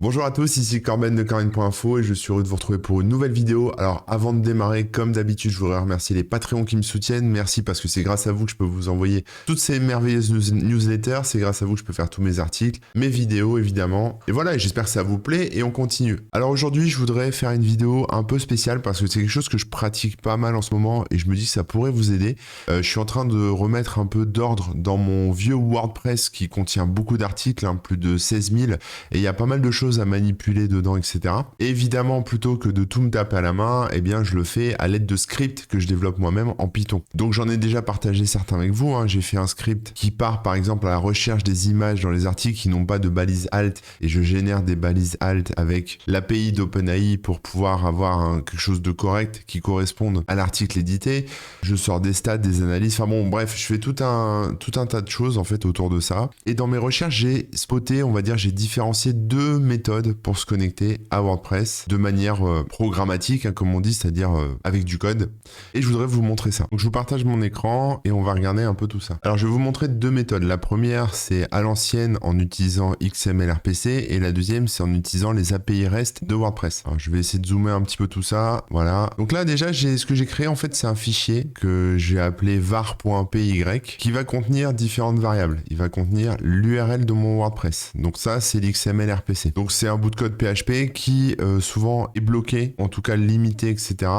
Bonjour à tous, ici Corben de Corben.info et je suis heureux de vous retrouver pour une nouvelle vidéo. Alors avant de démarrer, comme d'habitude, je voudrais remercier les Patreons qui me soutiennent. Merci parce que c'est grâce à vous que je peux vous envoyer toutes ces merveilleuses newsletters. C'est grâce à vous que je peux faire tous mes articles, mes vidéos évidemment. Et voilà, j'espère que ça vous plaît et on continue. Alors aujourd'hui, je voudrais faire une vidéo un peu spéciale parce que c'est quelque chose que je pratique pas mal en ce moment et je me dis que ça pourrait vous aider. Je suis en train de remettre un peu d'ordre dans mon vieux WordPress qui contient beaucoup d'articles, plus de 16 000, et il y a pas mal de choses à manipuler dedans, etc. Et évidemment, plutôt que de tout me taper à la main, eh bien, je le fais à l'aide de scripts que je développe moi-même en Python. Donc, j'en ai déjà partagé certains avec vous. J'ai fait un script qui part, par exemple, à la recherche des images dans les articles qui n'ont pas de balise alt, et je génère des balises alt avec l'API d'OpenAI pour pouvoir avoir quelque chose de correct qui corresponde à l'article édité. Je sors des stats, des analyses. Enfin bon, bref, je fais tout un tas de choses en fait autour de ça. Et dans mes recherches, j'ai spoté, on va dire, j'ai différencié deux méthodes pour se connecter à WordPress de manière programmatique, comme on dit, c'est-à-dire avec du code. Et je voudrais vous montrer ça. Donc je vous partage mon écran et on va regarder un peu tout ça. Alors je vais vous montrer deux méthodes. La première, c'est à l'ancienne en utilisant XML-RPC et la deuxième, c'est en utilisant les API REST de WordPress. Alors je vais essayer de zoomer un petit peu tout ça. Voilà. Donc là déjà, ce que j'ai créé en fait, c'est un fichier que j'ai appelé var.py qui va contenir différentes variables. Il va contenir l'URL de mon WordPress. Donc ça, c'est l'XML-RPC. Donc c'est un bout de code PHP qui souvent est bloqué, en tout cas limité, etc.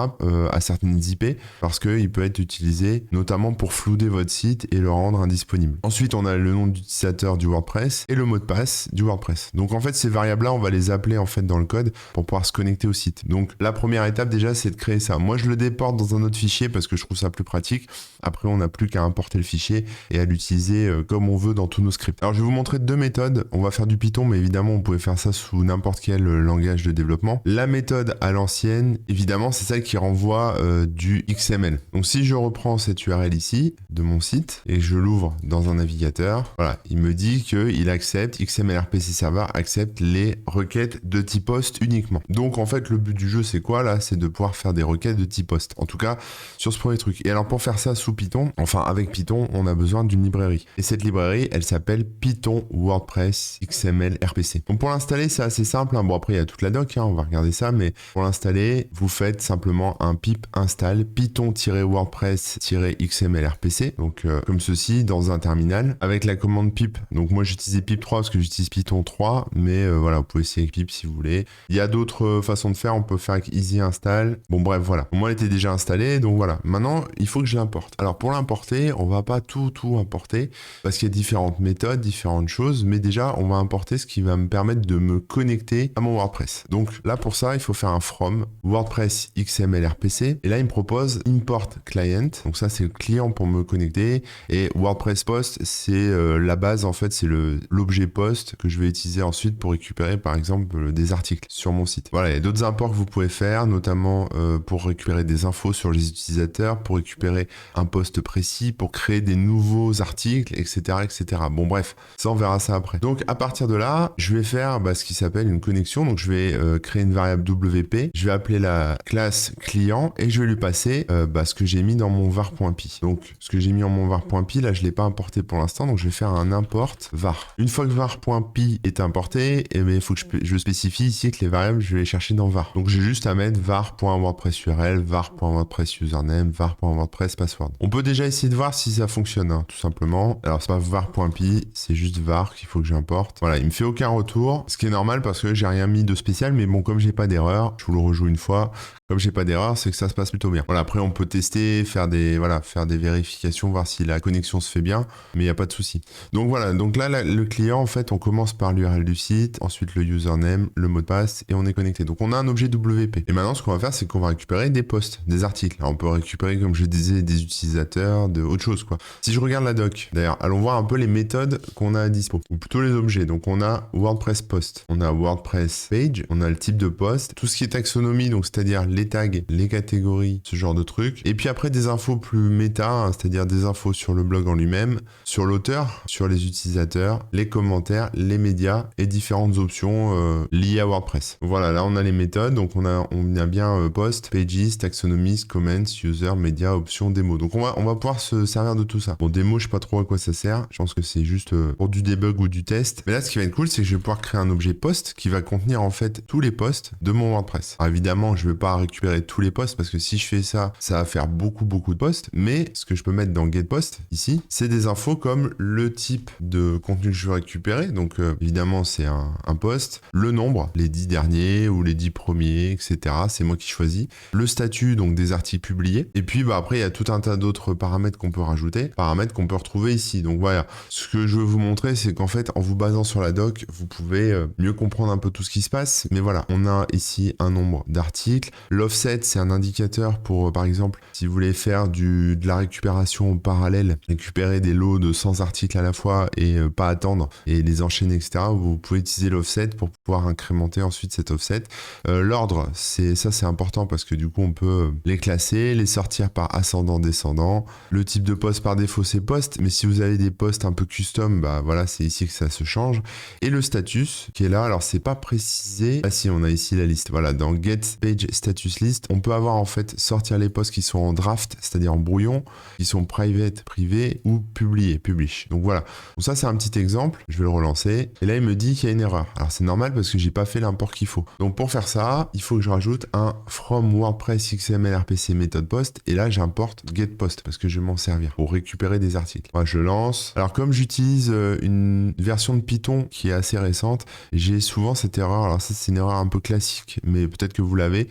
À certaines IP, parce qu'il peut être utilisé notamment pour flouder votre site et le rendre indisponible. Ensuite, on a le nom d'utilisateur du WordPress et le mot de passe du WordPress. Donc en fait, ces variables-là, on va les appeler en fait dans le code pour pouvoir se connecter au site. Donc la première étape déjà, c'est de créer ça. Moi, je le déporte dans un autre fichier parce que je trouve ça plus pratique. Après, on n'a plus qu'à importer le fichier et à l'utiliser comme on veut dans tous nos scripts. Alors, je vais vous montrer deux méthodes. On va faire du Python, mais évidemment, on pouvait faire ça sous n'importe quel langage de développement. La méthode à l'ancienne, évidemment, c'est celle qui renvoie du XML. Donc, si je reprends cette URL ici de mon site et je l'ouvre dans un navigateur, voilà, il me dit qu'il accepte, XML RPC Server accepte les requêtes de type post uniquement. Donc, en fait, le but du jeu, c'est quoi là? C'est de pouvoir faire des requêtes de type post. En tout cas, sur ce premier truc. Et alors, pour faire ça sous Python, enfin avec Python, on a besoin d'une librairie. Et cette librairie, elle s'appelle Python WordPress XML RPC. Donc, pour l'installer, c'est assez simple. Bon, après, il y a toute la doc, on va regarder ça, mais pour l'installer, vous faites simplement un pip install python-wordpress-xml RPC, donc comme ceci, dans un terminal, avec la commande pip. Donc, moi, j'utilisais pip 3 parce que j'utilise Python 3, mais voilà, vous pouvez essayer avec pip si vous voulez. Il y a d'autres façons de faire, on peut faire avec easy install. Bon, bref, voilà. Moi, elle était déjà installée, donc voilà. Maintenant, il faut que je l'importe. Alors, pour l'importer, on va pas tout importer, parce qu'il y a différentes méthodes, différentes choses, mais déjà, on va importer ce qui va me permettre de me connecter à mon WordPress. Donc là, pour ça, il faut faire un from WordPress XML RPC, et là, il me propose import client. Donc ça, c'est le client pour me connecter, et WordPress post, c'est la base, en fait, c'est l'objet post que je vais utiliser ensuite pour récupérer, par exemple, des articles sur mon site. Voilà, il y a d'autres imports que vous pouvez faire, notamment pour récupérer des infos sur les utilisateurs, pour récupérer un post précis, pour créer des nouveaux articles, etc., etc. Bon, bref, ça, on verra ça après. Donc, à partir de là, je vais faire ce qui s'appelle une connexion. Donc, je vais créer une variable WP. Je vais appeler la classe client et je vais lui passer ce que j'ai mis dans mon var.py. Donc, ce que j'ai mis en mon var.py, là, je ne l'ai pas importé pour l'instant. Donc, je vais faire un import var. Une fois que var.py est importé, il faut que je spécifie ici que les variables, je vais les chercher dans var. Donc, j'ai juste à mettre var.wordpress URL, var.wordpress username, var.wordpress password. On peut déjà essayer de voir si ça fonctionne, tout simplement. Alors, c'est pas var.py, c'est juste var qu'il faut que j'importe. Voilà, il me fait aucun retour, ce qui est normal parce que j'ai rien mis de spécial, mais bon, comme j'ai pas d'erreur, je vous le rejoue une fois, comme j'ai pas d'erreur, c'est que ça se passe plutôt bien. Voilà, après, on peut tester, faire des vérifications, voir si la connexion se fait bien, mais il n'y a pas de souci. Donc voilà, donc là, le client, en fait, on commence par l'URL du site, ensuite le username, le mot de passe, et on est connecté. Donc on a un objet WP. Et maintenant, ce qu'on va faire, c'est qu'on va récupérer des posts, des articles. Alors, on peut récupérer, comme je disais, des utilisateurs, de autre chose, quoi. Si je regarde la doc, d'ailleurs, allons voir un peu les méthodes qu'on a à dispo, ou plutôt les objets. Donc on a WordPress post, on a WordPress page, on a le type de post, tout ce qui est taxonomie, donc c'est-à-dire les tags, les catégories, ce genre de trucs. Et puis après, des infos plus méta, c'est-à-dire des infos sur le blog en lui-même, sur l'auteur, sur les utilisateurs, les commentaires, les médias et différentes options liées à WordPress. Voilà, là on a les méthodes, donc on a bien post, pages, taxonomies, comments, user, médias, options, démo. Donc on va pouvoir se servir de tout ça. Bon, démo, je sais pas trop à quoi ça sert. Je pense que c'est juste pour du debug ou du test. Mais là, ce qui va être cool, c'est que je vais pouvoir créer un objet objet post qui va contenir en fait tous les posts de mon WordPress. Alors évidemment, je ne vais pas récupérer tous les posts parce que si je fais ça, ça va faire beaucoup de posts, mais ce que je peux mettre dans getPost ici, c'est des infos comme le type de contenu que je veux récupérer. Donc évidemment, c'est un post, le nombre, les 10 derniers ou les 10 premiers, etc. C'est moi qui choisis. Le statut, donc des articles publiés. Et puis après, il y a tout un tas d'autres paramètres qu'on peut rajouter, paramètres qu'on peut retrouver ici. Donc voilà, ce que je veux vous montrer, c'est qu'en fait, en vous basant sur la doc, vous pouvez mieux comprendre un peu tout ce qui se passe. Mais voilà, on a ici un nombre d'articles. L'offset, c'est un indicateur pour, par exemple, si vous voulez faire de la récupération en parallèle, récupérer des lots de 100 articles à la fois et pas attendre et les enchaîner, etc. Vous pouvez utiliser l'offset pour pouvoir incrémenter ensuite cet offset. L'ordre, c'est important parce que du coup, on peut les classer, les sortir par ascendant-descendant. Le type de post par défaut, c'est post, mais si vous avez des posts un peu custom, bah voilà, c'est ici que ça se change. Et le status qui est là, alors c'est pas précisé. Ah si, on a ici la liste. Voilà, dans Get Page Status List, on peut avoir en fait sortir les posts qui sont en draft, c'est-à-dire en brouillon, qui sont private, privé ou publié, publish. Donc voilà. Donc ça, c'est un petit exemple. Je vais le relancer. Et là, il me dit qu'il y a une erreur. Alors c'est normal parce que j'ai pas fait l'import qu'il faut. Donc pour faire ça, il faut que je rajoute un from WordPress XML RPC méthode post. Et là, j'importe getPost parce que je vais m'en servir pour récupérer des articles. Moi, je lance. Alors comme j'utilise une version de Python qui est assez récente, j'ai souvent cette erreur. Alors ça, c'est une erreur un peu classique, mais peut-être que vous l'avez,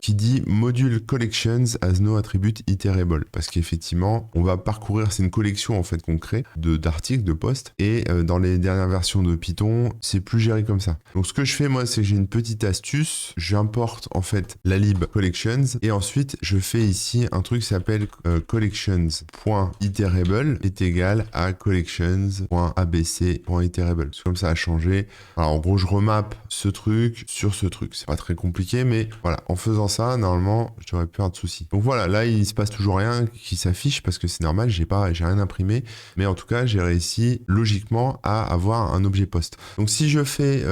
qui dit module collections as no attribute iterable. Parce qu'effectivement, on va parcourir, c'est une collection en fait qu'on crée d'articles, de posts, et dans les dernières versions de Python, c'est plus géré comme ça. Donc ce que je fais moi, c'est que j'ai une petite astuce, j'importe en fait la lib collections, et ensuite je fais ici un truc qui s'appelle collections.iterable est égal à collections.abc.iterable. C'est comme ça a changé. Alors en gros, je remap ce truc sur ce truc. C'est pas très compliqué, mais voilà, en faisant ça, normalement, je devrais plus avoir de soucis. Donc voilà, là, il se passe toujours rien qui s'affiche parce que c'est normal, j'ai rien imprimé, mais en tout cas, j'ai réussi logiquement à avoir un objet post. Donc si je fais,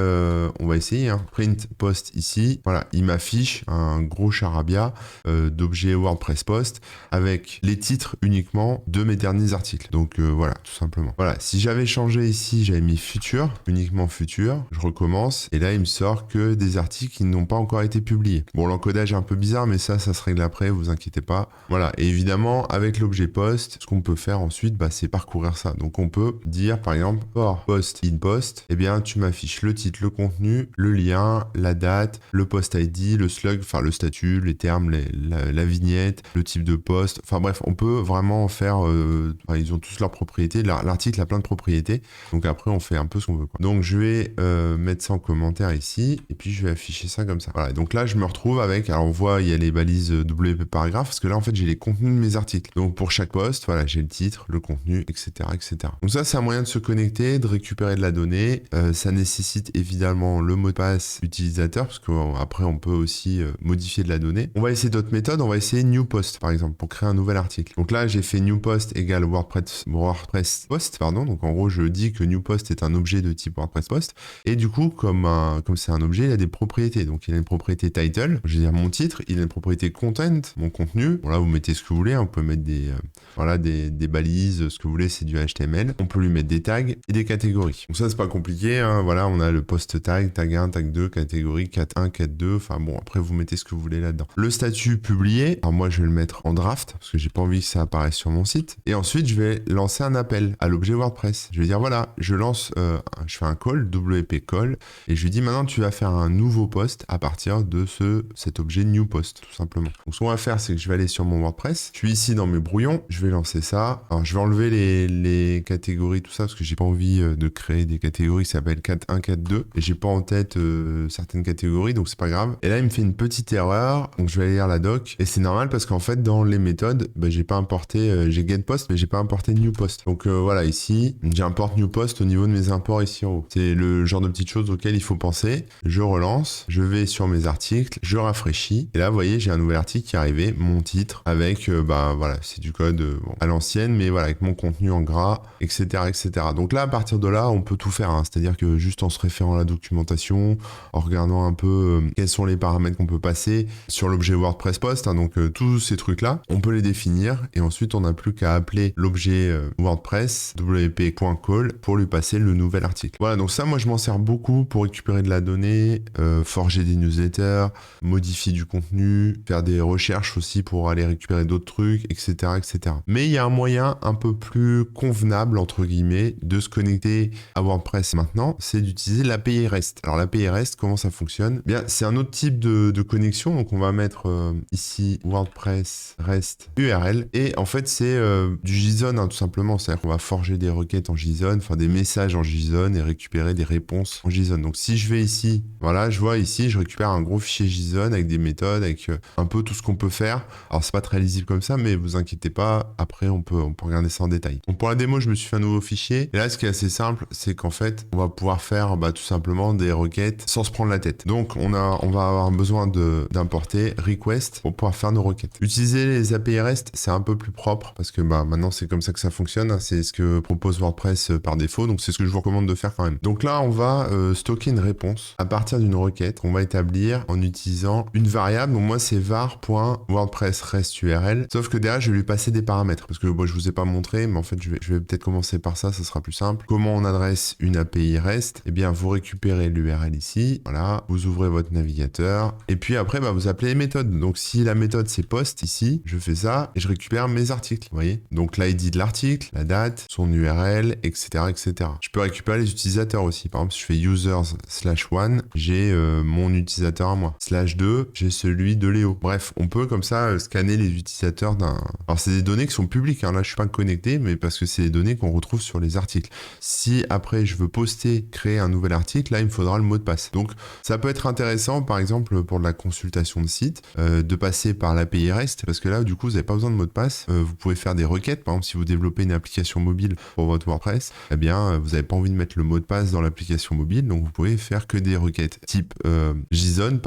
on va essayer, print post ici, voilà, il m'affiche un gros charabia d'objets WordPress post avec les titres uniquement de mes derniers articles. Donc voilà, tout simplement. Voilà, si j'avais changé ici, j'avais mis futur, uniquement futur, je recommence, et là, il me sort que des articles qui n'ont pas encore été publiés. Bon, l'encodage est un peu bizarre, mais ça se règle après, vous inquiétez pas. Voilà, et évidemment, avec l'objet post, ce qu'on peut faire ensuite, c'est parcourir ça. Donc on peut dire, par exemple, for post in post, eh bien, tu m'affiches le titre, le contenu, le lien, la date, le post ID, le slug, enfin le statut, les termes, la vignette, le type de post. Enfin bref, on peut vraiment faire, ils ont tous leurs propriétés. L'article a plein de propriétés. Donc après, on fait un peu ce qu'on veut, quoi. Donc je vais mettre ça en commentaire ici, et puis je vais afficher ça comme ça. Voilà, donc là, je me retrouve avec, alors on voit, il y a les balises WP paragraphe, parce que là, en fait, j'ai les contenus de mes articles. Donc pour chaque post, voilà, j'ai le titre, le contenu, etc., etc. Donc ça, c'est un moyen de se connecter, de récupérer de la donnée. Ça nécessite évidemment le mot de passe utilisateur, parce qu'après, on peut aussi modifier de la donnée. On va essayer d'autres méthodes. On va essayer new post, par exemple, pour créer un nouvel article. Donc là, j'ai fait new post égale WordPress post, pardon. Donc en gros, je dis que new post est un objet de type WordPress post. Et du coup, comme c'est un objet, il a des propriétés. Donc il a une propriété title, je veux dire mon titre, il a une propriété content, mon contenu. Bon là, vous mettez ce que vous voulez, on peut mettre des balises, ce que vous voulez, c'est du HTML. On peut lui mettre des tags et des catégories. Donc ça, c'est pas compliqué, voilà, on a le post tag, tag 1, tag 2, catégorie, cat 1, cat 2, enfin bon, après vous mettez ce que vous voulez là-dedans. Le statut publié, alors moi je vais le mettre en draft, parce que j'ai pas envie que ça apparaisse sur mon site. Et ensuite, je vais lancer un appel à l'objet WordPress. Je vais dire, voilà, je fais un call, WP call, et je lui dis, maintenant tu vas faire un nouveau post à partir de cet objet new post, tout simplement. Donc ce qu'on va faire, c'est que je vais aller sur mon WordPress, je suis ici dans mes brouillons, je vais lancer ça. Alors je vais enlever les catégories, tout ça, parce que j'ai pas envie de créer des catégories qui s'appellent cat 1, cat 2, et j'ai pas en tête certaines catégories, donc c'est pas grave. Et là, il me fait une petite erreur, donc je vais aller lire la doc, et c'est normal parce qu'en fait, dans les méthodes, j'ai pas importé, j'ai getPost, mais j'ai pas importé newPost. Donc voilà, ici, j'importe newPost au niveau de mes imports ici en haut. C'est le genre de petites choses auxquelles il faut penser. Je relance, je vais sur mes articles, je rafraîchis, et là, vous voyez, j'ai un nouvel article qui est arrivé, mon titre, avec, voilà, c'est du code à l'ancienne, mais voilà, avec mon contenu en gras, etc., etc. Donc là, à partir de là, on peut tout faire, hein. C'est-à-dire que juste en se référant regardant la documentation, en regardant un peu quels sont les paramètres qu'on peut passer sur l'objet WordPress post, hein, donc tous ces trucs-là, on peut les définir et ensuite on n'a plus qu'à appeler l'objet WordPress wp.call pour lui passer le nouvel article. Voilà, donc ça, moi je m'en sers beaucoup pour récupérer de la donnée, forger des newsletters, modifier du contenu, faire des recherches aussi pour aller récupérer d'autres trucs, etc., etc. Mais il y a un moyen un peu plus convenable, entre guillemets, de se connecter à WordPress maintenant, c'est d'utiliser l'API REST. Alors l'API REST, comment ça fonctionne? Bien, c'est un autre type de connexion, donc on va mettre ici WordPress REST URL, et en fait c'est du JSON, hein, tout simplement, c'est-à-dire qu'on va forger des requêtes en JSON, enfin des messages en JSON et récupérer des réponses en JSON. Donc si je vais ici, voilà, je vois ici, je récupère un gros fichier JSON avec des méthodes, avec un peu tout ce qu'on peut faire. Alors c'est pas très lisible comme ça, mais vous inquiétez pas, après on peut regarder ça en détail. Donc pour la démo, je me suis fait un nouveau fichier, et là ce qui est assez simple, c'est qu'en fait, on va pouvoir faire tout simplement des requêtes sans se prendre la tête. Donc on va avoir besoin d'importer request pour pouvoir faire nos requêtes. Utiliser les API REST, c'est un peu plus propre, parce que maintenant c'est comme ça que ça fonctionne, hein. C'est ce que propose WordPress par défaut, donc c'est ce que je vous recommande de faire quand même. Donc là, on va stocker une réponse à partir d'une requête qu'on va établir en utilisant une variable. Donc moi, c'est var.wordpress_rest_url. Sauf que derrière, je vais lui passer des paramètres, parce que je vous ai pas montré, mais en fait, je vais peut-être commencer par ça sera plus simple. Comment on adresse une API REST? Eh bien, vous récupérez l'URL ici, voilà, vous ouvrez votre navigateur, et puis après, vous appelez les méthodes. Donc si la méthode c'est post ici, je fais ça et je récupère mes articles, vous voyez. Donc l'ID de l'article, la date, son URL, etc., etc. Je peux récupérer les utilisateurs aussi. Par exemple, si je fais users/1, j'ai mon utilisateur à moi. /2, j'ai celui de Léo. Bref, on peut comme ça scanner les utilisateurs d'un... Alors c'est des données qui sont publiques, hein. Là je suis pas connecté, mais parce que c'est des données qu'on retrouve sur les articles. Si après je veux poster, créer un nouvel article, là il me faudra le mot de passe. Donc ça peut être intéressant, par exemple pour de la consultation de site, de passer par l'API REST, parce que là du coup vous n'avez pas besoin de mot de passe. Vous pouvez faire des requêtes, par exemple si vous développez une application mobile pour votre WordPress, eh bien vous n'avez pas envie de mettre le mot de passe dans l'application mobile, donc vous pouvez faire que des requêtes type JSON,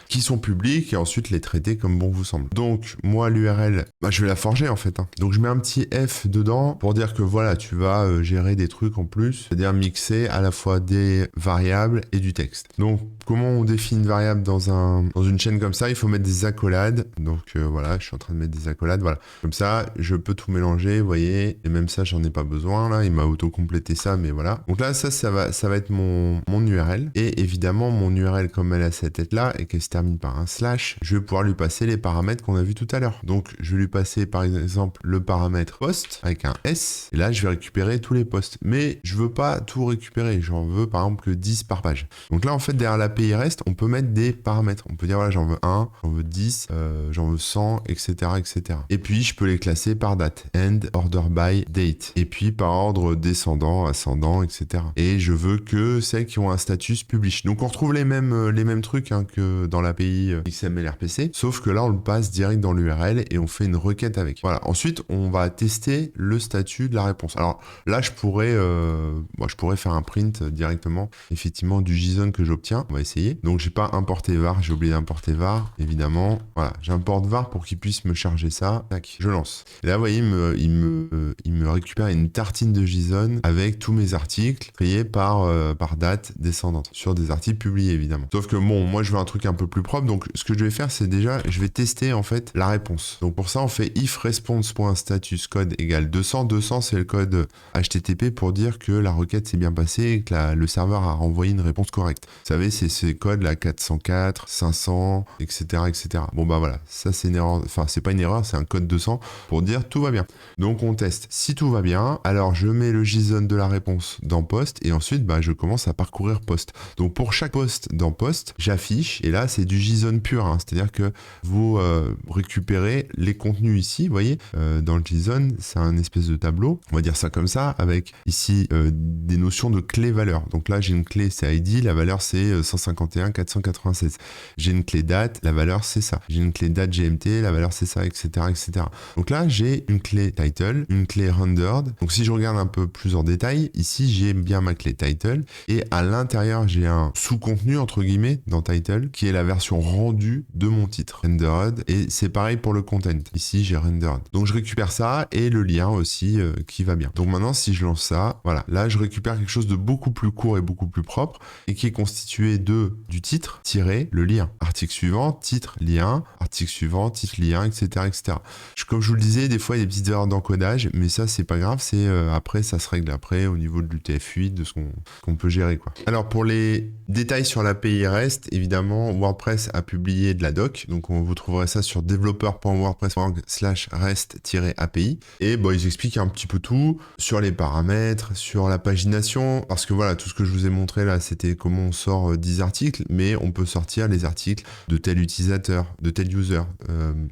qui sont publiques et ensuite les traiter comme bon vous semble. Donc moi l'URL, je vais la forger en fait, hein. Donc je mets un petit F dedans pour dire que voilà, tu vas gérer des trucs en plus, c'est-à-dire mixer à la fois des variables et du texte. Donc comment on définit une variable dans une chaîne comme ça? Il faut mettre des accolades. Donc voilà, je suis en train de mettre des accolades, voilà. Comme ça, je peux tout mélanger, vous voyez, et même ça, j'en ai pas besoin là, il m'a auto-complété ça, mais voilà. Donc là, ça va être mon URL, et évidemment, mon URL, comme elle a cette tête-là, et qu'elle se termine par un slash, je vais pouvoir lui passer les paramètres qu'on a vu tout à l'heure. Donc, je vais lui passer, par exemple, le paramètre post, avec un S, et là, je vais récupérer tous les posts. Mais je veux pas tout récupérer, j'en veux, par exemple, que 10 par page. Donc là, en fait, derrière l'API REST, on peut mettre des paramètres. On peut dire, voilà, j'en veux 1, j'en veux 10, j'en veux 100, etc., etc. Et puis, je peux les classer par date. End, order by, date. Et puis, par ordre descendant, ascendant, etc. Et je veux que celles qui ont un status publish. Donc, on retrouve les mêmes trucs que dans l'API XML RPC, sauf que là, on le passe direct dans l'URL et on fait une requête avec. Voilà. Ensuite, on va tester le statut de la réponse. Alors là, je pourrais faire un print directement, effectivement, du JSON que j'obtiens. On va essayer. Donc, j'ai pas importé var, j'ai oublié d'importer var, évidemment. Voilà, j'importe var pour qu'il puisse me charger ça. Tac, je lance. Et là, vous voyez, il me récupère une tartine de JSON avec tous mes articles triés par date descendante sur des articles publiés, évidemment. Sauf que bon, moi, je veux un truc un peu plus propre. Donc, ce que je vais faire, c'est déjà, je vais tester en fait la réponse. Donc, pour ça, on fait if response.status code égale 200. 200, c'est le code HTTP pour dire que la requête s'est bien passée et que le serveur a renvoyé une réponse correcte. Vous savez, c'est ces codes là, 404, 500, etc., etc. Bon, voilà, ça c'est une erreur. Enfin, c'est pas une erreur, c'est un code 200 pour dire tout va bien. Donc, on teste. Si tout va bien, alors je mets le JSON de la réponse dans post et ensuite, je commence à parcourir post. Donc, pour chaque post dans post, j'affiche et là, c'est du JSON pur, hein. C'est-à-dire que vous récupérez les contenus ici, vous voyez, dans le JSON, c'est un espèce de tableau, on va dire ça comme ça, avec ici des notions de clé-valeur. Donc là, j'ai une clé, c'est ID, la valeur c'est 151 496. J'ai une clé date, la valeur c'est ça. J'ai une clé date GMT, la valeur c'est ça, etc., etc. Donc là, j'ai une clé title, une clé rendered. Donc si je regarde un peu plus en détail, ici, j'ai bien ma clé title et à l'intérieur, j'ai un sous-contenu, entre guillemets, dans title, qui est la version rendue de mon titre, rendered, et c'est pareil pour le content. Ici, j'ai rendered. Donc je récupère ça et le lien aussi qui va bien. Donc maintenant, si je lance ça, voilà, là, je récupère quelque chose de beaucoup plus court et beaucoup beaucoup plus propre et qui est constitué du titre, tiré, le lien. Article suivant, titre, lien, article suivant, titre, lien, etc. etc. Comme je vous le disais, des fois il y a des petites erreurs d'encodage, mais ça c'est pas grave, c'est après ça se règle après au niveau de l'UTF-8, de ce qu'on peut gérer quoi. Alors pour les détails sur l'API REST, évidemment WordPress a publié de la doc, donc vous trouverez ça sur developer.wordpress.org/rest-api et bon, ils expliquent un petit peu tout sur les paramètres, sur la pagination, parce que voilà, tout ce que je vous ai montré là, c'était comment on sort 10 articles, mais on peut sortir les articles de tel utilisateur, de tel user,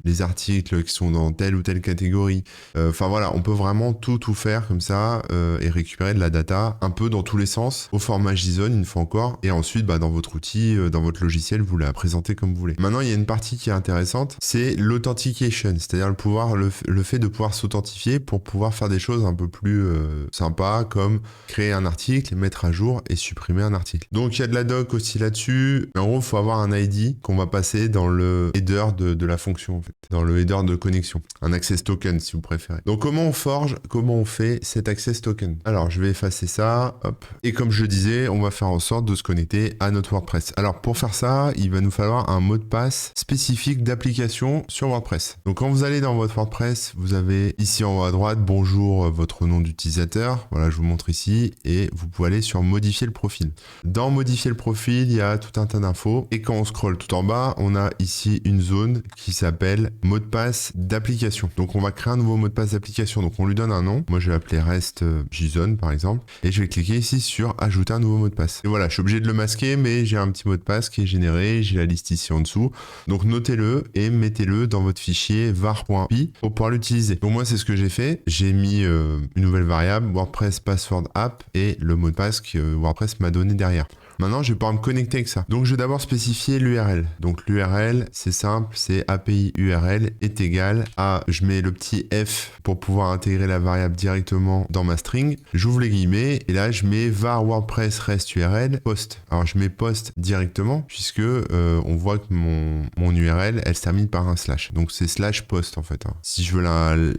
les articles qui sont dans telle ou telle catégorie. Enfin voilà, on peut vraiment tout faire comme ça et récupérer de la data un peu dans tous les sens au format JSON une fois encore, et ensuite dans votre outil, dans votre logiciel, vous la présentez comme vous voulez. Maintenant, il y a une partie qui est intéressante, c'est l'authentication, c'est-à-dire le fait de pouvoir s'authentifier pour pouvoir faire des choses un peu plus sympas, comme créer un article, mettre à jour et supprimer un article. Donc il y a de la doc aussi là-dessus. En gros, il faut avoir un ID qu'on va passer dans le header de la fonction, en fait, dans le header de connexion. Un access token si vous préférez. Donc comment on forge, comment on fait cet access token? Alors je vais effacer ça, hop. Et comme je le disais, on va faire en sorte de se connecter à notre WordPress. Alors pour faire ça, il va nous falloir un mot de passe spécifique d'application sur WordPress. Donc quand vous allez dans votre WordPress, vous avez ici en haut à droite, bonjour, votre nom d'utilisateur. Voilà, je vous montre ici. Et vous pouvez aller sur modifier le profil. Dans modifier le profil, il y a tout un tas d'infos. Et quand on scrolle tout en bas, on a ici une zone qui s'appelle mot de passe d'application. Donc on va créer un nouveau mot de passe d'application. Donc on lui donne un nom. Moi je vais l'appeler REST JSON par exemple. Et je vais cliquer ici sur ajouter un nouveau mot de passe. Et voilà, je suis obligé de le masquer, mais j'ai un petit mot de passe qui est généré. J'ai la liste ici en dessous. Donc notez-le et mettez-le dans votre fichier var.py pour pouvoir l'utiliser. Donc moi c'est ce que j'ai fait. J'ai mis une nouvelle variable WordPress password app et le mot de passe que WordPress m'a donné derrière. Maintenant, je vais pouvoir me connecter avec ça. Donc, je vais d'abord spécifier l'URL. Donc, l'URL, c'est simple, c'est API URL est égal à, je mets le petit F pour pouvoir intégrer la variable directement dans ma string. J'ouvre les guillemets et là, je mets var WordPress REST URL post. Alors, je mets post directement puisque on voit que mon URL, elle se termine par un slash. Donc, c'est slash post en fait. Si je veux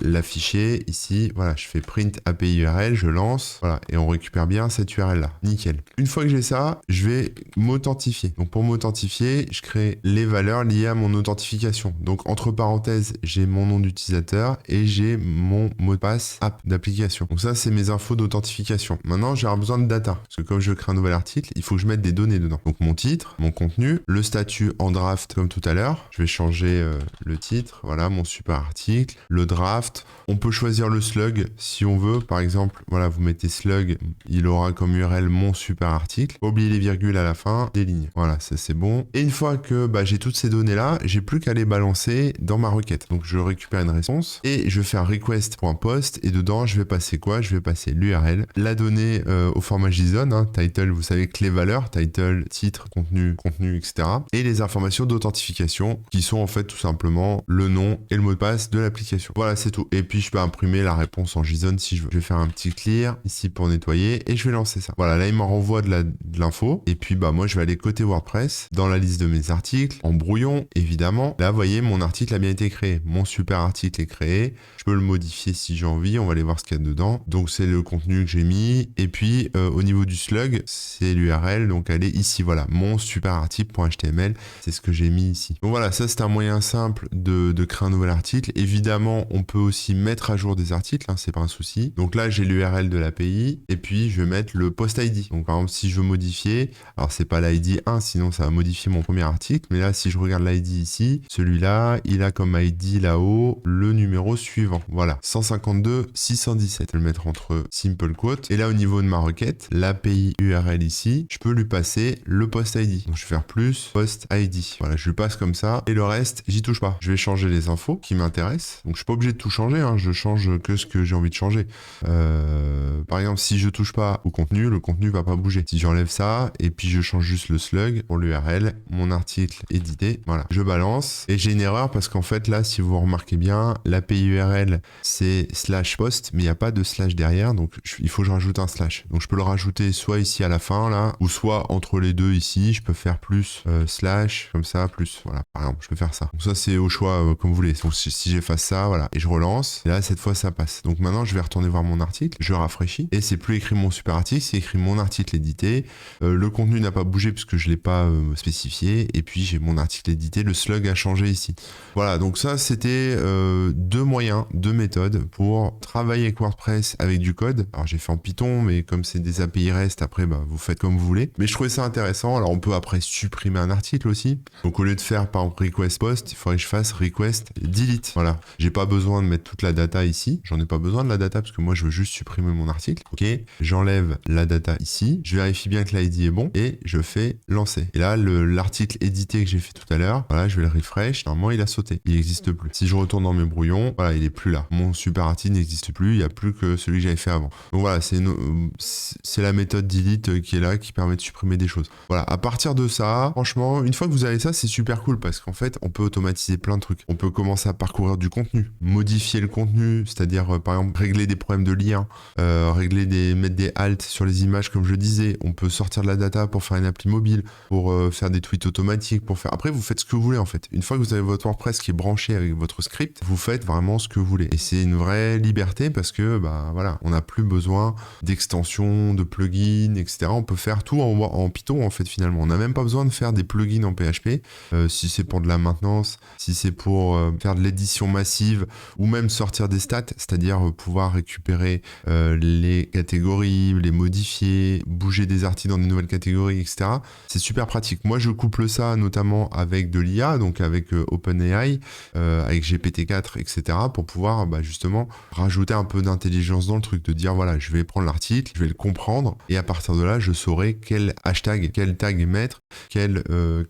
l'afficher ici, voilà, je fais print API URL, je lance, voilà, et on récupère bien cette URL là. Nickel. Une fois que j'ai ça, je vais m'authentifier. Donc pour m'authentifier, je crée les valeurs liées à mon authentification. Donc entre parenthèses, j'ai mon nom d'utilisateur et j'ai mon mot de passe app d'application. Donc ça, c'est mes infos d'authentification. Maintenant, j'ai besoin de data. Parce que comme je crée un nouvel article, il faut que je mette des données dedans. Donc mon titre, mon contenu, le statut en draft comme tout à l'heure. Je vais changer le titre, voilà, mon super article, le draft. On peut choisir le slug si on veut. Par exemple, voilà, vous mettez slug, il aura comme URL mon super article. Oubliez les virgules à la fin, des lignes. Voilà, ça c'est bon. Et une fois que j'ai toutes ces données-là, j'ai plus qu'à les balancer dans ma requête. Donc je récupère une réponse et je fais un request.post et dedans, je vais passer quoi? Je vais passer l'URL, la donnée au format JSON, title, vous savez que les valeurs, title, titre, contenu, etc. Et les informations d'authentification qui sont en fait tout simplement le nom et le mot de passe de l'application. Voilà, c'est tout. Et puis je peux imprimer la réponse en JSON si je veux. Je vais faire un petit clear ici pour nettoyer et je vais lancer ça. Voilà, là il m'en renvoie de l'info. Et puis moi je vais aller côté WordPress dans la liste de mes articles en brouillon évidemment. Là vous voyez mon article a bien été créé. Mon super article est créé. Je peux le modifier si j'ai envie. On va aller voir ce qu'il y a dedans. Donc c'est le contenu que j'ai mis. Et puis au niveau du slug, c'est l'URL. Donc elle est ici. Voilà, mon super article.html. C'est ce que j'ai mis ici. Donc voilà, ça c'est un moyen simple de créer un nouvel article. Évidemment, on peut aussi mettre à jour des articles. C'est pas un souci. Donc là j'ai l'URL de l'API. Et puis je vais mettre le post ID. Donc par exemple si je veux modifier, alors c'est pas l'ID 1, sinon ça va modifier mon premier article. Mais là si je regarde l'ID ici, celui-là, il a comme ID là-haut le numéro suivant. Voilà, 152 617. Je vais le mettre entre simple quote. Et là au niveau de ma requête, l'API URL ici, je peux lui passer le post ID. Donc je vais faire plus post ID. Voilà, je lui passe comme ça. Et le reste, j'y touche pas. Je vais changer les infos qui m'intéressent. Donc je suis pas obligé de tout changer, je change que ce que j'ai envie de changer. Par exemple, si je touche pas au contenu, le contenu va pas bouger. Si j'enlève ça, ça, et puis je change juste le slug pour l'URL, mon article édité, voilà, je balance, et j'ai une erreur parce qu'en fait là, si vous remarquez bien, l'API URL c'est /post, mais il n'y a pas de slash derrière, donc il faut que je rajoute un slash. Donc je peux le rajouter soit ici à la fin là, ou soit entre les deux ici, je peux faire plus slash, comme ça, plus, voilà, par exemple, je peux faire ça. Donc ça c'est au choix comme vous voulez, donc si j'efface ça, voilà, et je relance, et là cette fois ça passe. Donc maintenant je vais retourner voir mon article, je rafraîchis, et c'est plus écrit mon super article, c'est écrit mon article édité, le contenu n'a pas bougé puisque je l'ai pas spécifié, et puis j'ai mon article édité, le slug a changé ici. Voilà, donc ça c'était deux moyens, deux méthodes pour travailler avec WordPress avec du code. Alors j'ai fait en Python, mais comme c'est des API REST, après bah, vous faites comme vous voulez. Mais je trouvais ça intéressant. Alors on peut après supprimer un article aussi. Donc au lieu de faire par exemple request post, il faudrait que je fasse request delete. Voilà, j'ai pas besoin de mettre toute la data ici. J'en ai pas besoin de la data parce que moi je veux juste supprimer mon article. Ok, j'enlève la data ici. Je vérifie bien que l'ID est bon et je fais lancer. Et là l'article édité que j'ai fait tout à l'heure, voilà, je vais le refresh. Normalement il a sauté, il n'existe plus. Si je retourne dans mes brouillons, voilà, il est plus là. Mon super article n'existe plus, il n'y a plus que celui que j'avais fait avant. Donc voilà, c'est la méthode delete qui est là, qui permet de supprimer des choses. Voilà, à partir de ça, franchement, une fois que vous avez ça, c'est super cool parce qu'en fait, on peut automatiser plein de trucs. On peut commencer à parcourir du contenu, modifier le contenu, c'est-à-dire par exemple régler des problèmes de lien, mettre des halts sur les images comme je disais. On peut sortir de la data pour faire une appli mobile, pour faire des tweets automatiques, pour faire... Après, vous faites ce que vous voulez en fait. Une fois que vous avez votre WordPress qui est branché avec votre script, vous faites vraiment ce que vous voulez. Et c'est une vraie liberté parce que, bah voilà, on n'a plus besoin d'extensions, de plugins, etc. On peut faire tout en Python en fait finalement. On n'a même pas besoin de faire des plugins en PHP. Si c'est pour de la maintenance, si c'est pour faire de l'édition massive ou même sortir des stats, c'est-à-dire pouvoir récupérer les catégories, les modifier, bouger des articles dans des nouvelles catégories, etc. C'est super pratique. Moi, je couple ça notamment avec de l'IA, donc avec OpenAI, avec GPT-4, etc. pour pouvoir justement rajouter un peu d'intelligence dans le truc, de dire voilà, je vais prendre l'article, je vais le comprendre et à partir de là, je saurai quel hashtag, quel tag mettre,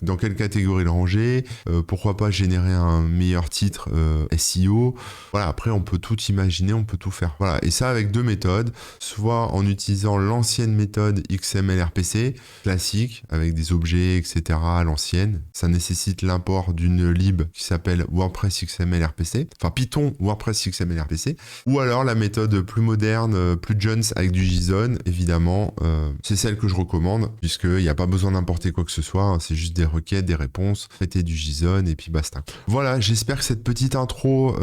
dans quelle catégorie le ranger, pourquoi pas générer un meilleur titre SEO. Voilà, après on peut tout imaginer, on peut tout faire. Voilà, et ça avec deux méthodes, soit en utilisant l'ancienne méthode XML-RPC classique avec des objets, etc. à l'ancienne. Ça nécessite l'import d'une lib qui s'appelle WordPress XML-RPC, enfin Python WordPress XML-RPC, ou alors la méthode plus moderne, plus Jones avec du JSON, évidemment, c'est celle que je recommande, puisqu'il n'y a pas besoin d'importer quoi que ce soit, hein, c'est juste des requêtes, des réponses, traiter du JSON et puis basta. Voilà, j'espère que cette petite intro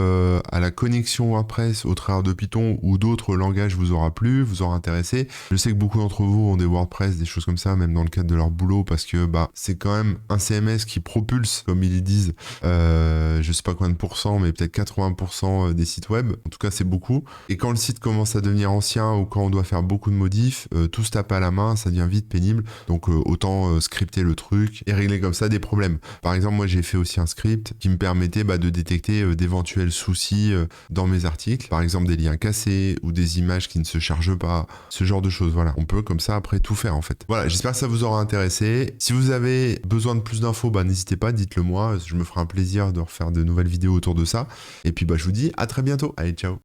à la connexion WordPress au travers de Python ou d'autres langages vous aura plu, vous aura intéressé. Je sais que beaucoup d'entre vous ont des WordPress, des choses comme ça, même dans le cadre de leur boulot, parce que c'est quand même un CMS qui propulse, comme ils disent, je sais pas combien de pourcents, mais peut-être 80% des sites web. En tout cas, c'est beaucoup. Et quand le site commence à devenir ancien ou quand on doit faire beaucoup de modifs, tout se tape à la main, ça devient vite pénible. Donc autant scripter le truc et régler comme ça des problèmes. Par exemple, moi j'ai fait aussi un script qui me permettait de détecter d'éventuels soucis dans mes articles. Par exemple, des liens cassés ou des images qui ne se chargent pas, ce genre de choses. Voilà, on peut comme ça après tout faire en fait. Voilà, j'espère que ça vous aura intéressé. Si vous avez besoin de plus d'infos, n'hésitez pas, dites-le moi. Je me ferai un plaisir de refaire de nouvelles vidéos autour de ça. Et puis je vous dis à très bientôt. Allez, ciao.